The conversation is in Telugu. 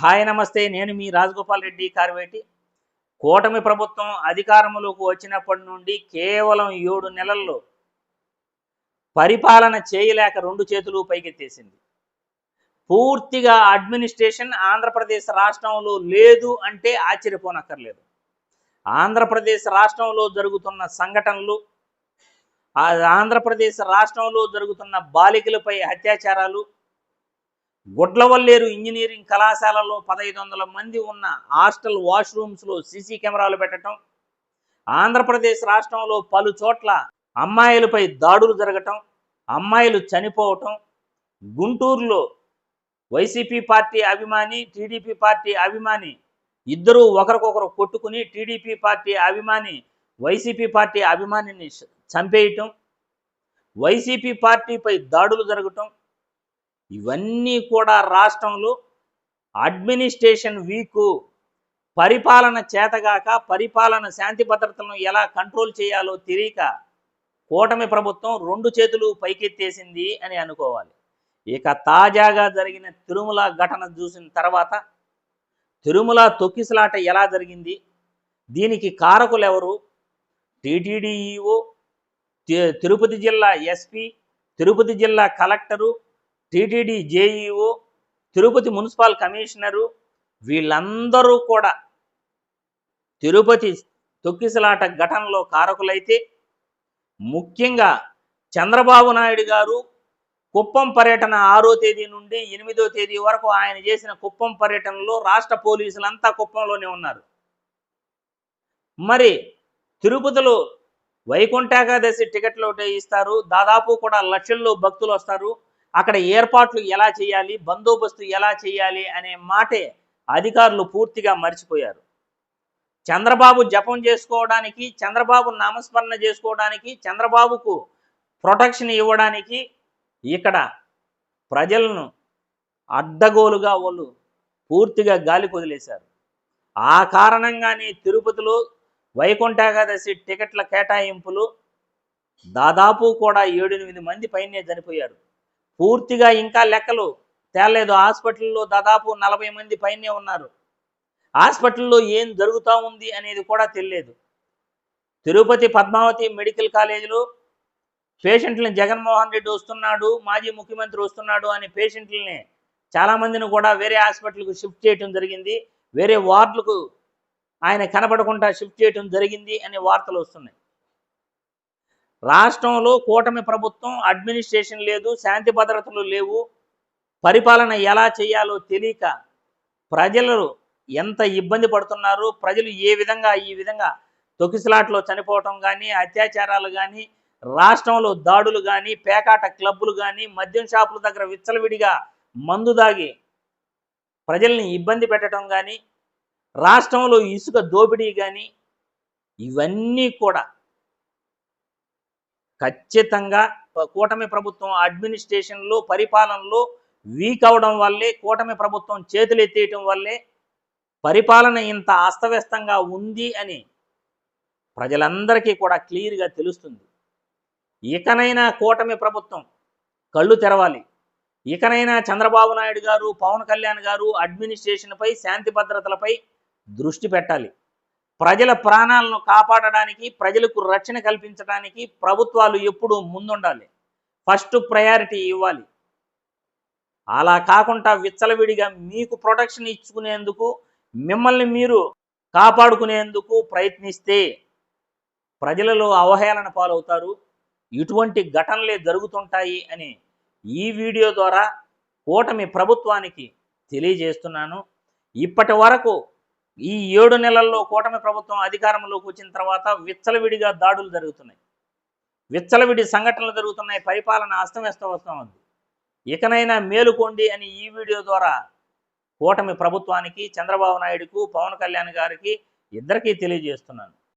హాయ్ నమస్తే. నేను మీ రాజగోపాల్ రెడ్డి కార్వేటి. కూటమి ప్రభుత్వం అధికారంలోకి వచ్చినప్పటి నుండి కేవలం 7 నెలల్లో పరిపాలన చేయలేక 2 చేతులు పైకెత్తేసింది. పూర్తిగా అడ్మినిస్ట్రేషన్ ఆంధ్రప్రదేశ్ రాష్ట్రంలో లేదు అంటే ఆశ్చర్యపోనక్కర్లేదు. ఆంధ్రప్రదేశ్ రాష్ట్రంలో జరుగుతున్న సంఘటనలు, ఆంధ్రప్రదేశ్ రాష్ట్రంలో జరుగుతున్న బాలికలపై అత్యాచారాలు, గుడ్లవల్లేరు ఇంజనీరింగ్ కళాశాలలో 1500 మంది ఉన్న హాస్టల్ వాష్రూమ్స్లో సీసీ కెమెరాలు పెట్టడం, ఆంధ్రప్రదేశ్ రాష్ట్రంలో పలు చోట్ల అమ్మాయిలపై దాడులు జరగటం, అమ్మాయిలు చనిపోవటం, గుంటూరులో వైసీపీ పార్టీ అభిమాని, టీడీపీ పార్టీ అభిమాని ఇద్దరూ ఒకరికొకరు కొట్టుకుని టీడీపీ పార్టీ అభిమాని వైసీపీ పార్టీ అభిమానిని చంపేయటం, వైసీపీ పార్టీపై దాడులు జరగటం, ఇవన్నీ కూడా రాష్ట్రంలో అడ్మినిస్ట్రేషన్ వీకు, పరిపాలన చేతగాక, పరిపాలన శాంతి భద్రతలను ఎలా కంట్రోల్ చేయాలో తెలియక కూటమి ప్రభుత్వం 2 చేతులు పైకెత్తేసింది అని అనుకోవాలి. ఇక తాజాగా జరిగిన తిరుమల ఘటన చూసిన తర్వాత తిరుమల తొక్కిసలాట ఎలా జరిగింది, దీనికి కారకులు ఎవరు, టీటీడీ ఈఓ, తిరుపతి జిల్లా ఎస్పీ, తిరుపతి జిల్లా collector, TTD JEO, Tirupati municipal commissioner, వీళ్ళందరూ కూడా తిరుపతి తొక్కిసలాట ఘటనలో కారకులైతే, ముఖ్యంగా చంద్రబాబు నాయుడు గారు కుప్పం పర్యటన 6వ తేదీ నుండి 8వ తేదీ వరకు ఆయన చేసిన కుప్పం పర్యటనలో రాష్ట్ర పోలీసులంతా కుప్పంలోనే ఉన్నారు. మరి తిరుపతిలో వైకుంఠ ఏకాదశి టికెట్లు ఇస్తారు, దాదాపు కూడా లక్షల్లో భక్తులు వస్తారు, అక్కడ ఏర్పాట్లు ఎలా చేయాలి, బందోబస్తు ఎలా చేయాలి అనే మాటే అధికారులు పూర్తిగా మర్చిపోయారు. చంద్రబాబు జపం చేసుకోవడానికి, చంద్రబాబు నామస్మరణ చేసుకోవడానికి, చంద్రబాబుకు ప్రొటెక్షన్ ఇవ్వడానికి ఇక్కడ ప్రజలను అడ్డగోలుగా వాళ్ళు పూర్తిగా గాలి వదిలేశారు. ఆ కారణంగానే తిరుపతిలో వైకుంఠ ఏకాదశి టికెట్ల కేటాయింపులు దాదాపు కూడా 7-8 మంది పైనే చనిపోయారు. పూర్తిగా ఇంకా లెక్కలు తేలేదు. హాస్పిటల్లో దాదాపు 40 మంది పైనే ఉన్నారు. హాస్పిటల్లో ఏం జరుగుతూ ఉంది అనేది కూడా తెలియలేదు. తిరుపతి పద్మావతి మెడికల్ కాలేజీలో పేషెంట్లను జగన్మోహన్ రెడ్డి వస్తున్నాడు, మాజీ ముఖ్యమంత్రి వస్తున్నాడు అని పేషెంట్లని చాలామందిని కూడా వేరే హాస్పిటల్కు షిఫ్ట్ చేయడం జరిగింది, వేరే వార్డులకు ఆయన కనపడకుండా షిఫ్ట్ చేయడం జరిగింది అనే వార్తలు వస్తున్నాయి. రాష్ట్రంలో కూటమి ప్రభుత్వం అడ్మినిస్ట్రేషన్ లేదు, శాంతి భద్రతలు లేవు, పరిపాలన ఎలా చేయాలో తెలియక ప్రజలు ఎంత ఇబ్బంది పడుతున్నారు, ప్రజలు ఈ విధంగా తొక్కిసలాట్లో చనిపోవటం కానీ, అత్యాచారాలు కానీ, రాష్ట్రంలో దాడులు కానీ, పేకాట క్లబ్బులు కానీ, మద్యం షాపుల దగ్గర విచ్చలవిడిగా మందు దాగి ప్రజల్ని ఇబ్బంది పెట్టడం కానీ, రాష్ట్రంలో ఇసుక దోపిడీ కానీ, ఇవన్నీ కూడా ఖచ్చితంగా కూటమి ప్రభుత్వం అడ్మినిస్ట్రేషన్లో, పరిపాలనలో వీక్ అవడం వల్లే, కూటమి ప్రభుత్వం చేతులు ఎత్తేయటం వల్లే పరిపాలన ఇంత అస్తవ్యస్తంగా ఉంది అని ప్రజలందరికీ కూడా క్లియర్గా తెలుస్తుంది. ఇకనైనా కూటమి ప్రభుత్వం కళ్ళు తెరవాలి. ఇకనైనా చంద్రబాబు నాయుడు గారు, పవన్ కళ్యాణ్ గారు అడ్మినిస్ట్రేషన్పై, శాంతి భద్రతలపై దృష్టి పెట్టాలి. ప్రజల ప్రాణాలను కాపాడడానికి, ప్రజలకు రక్షణ కల్పించడానికి ప్రభుత్వాలు ఎప్పుడూ ముందుండాలి. ఫస్ట్ ప్రయారిటీ ఇవ్వాలి. అలా కాకుండా విచ్చలవిడిగా మీకు ప్రొటెక్షన్ ఇచ్చుకునేందుకు, మిమ్మల్ని మీరు కాపాడుకునేందుకు ప్రయత్నిస్తే ప్రజలలో అవహేళన పాలవుతారు. ఇటువంటి ఘటనలే జరుగుతుంటాయి అని ఈ వీడియో ద్వారా కూటమి ప్రభుత్వానికి తెలియజేస్తున్నాను. ఇప్పటి వరకు ఈ 7 నెలల్లో కూటమి ప్రభుత్వం అధికారంలోకి వచ్చిన తర్వాత విచ్చలవిడిగా దాడులు జరుగుతున్నాయి, విచ్చలవిడి సంఘటనలు జరుగుతున్నాయి, పరిపాలన అస్తవ్యస్తం ఉంది. ఇకనైనా మేలుకోండి అని ఈ వీడియో ద్వారా కూటమి ప్రభుత్వానికి, చంద్రబాబు నాయుడుకు, పవన్ కళ్యాణ్ గారికి ఇద్దరికీ తెలియజేస్తున్నాను.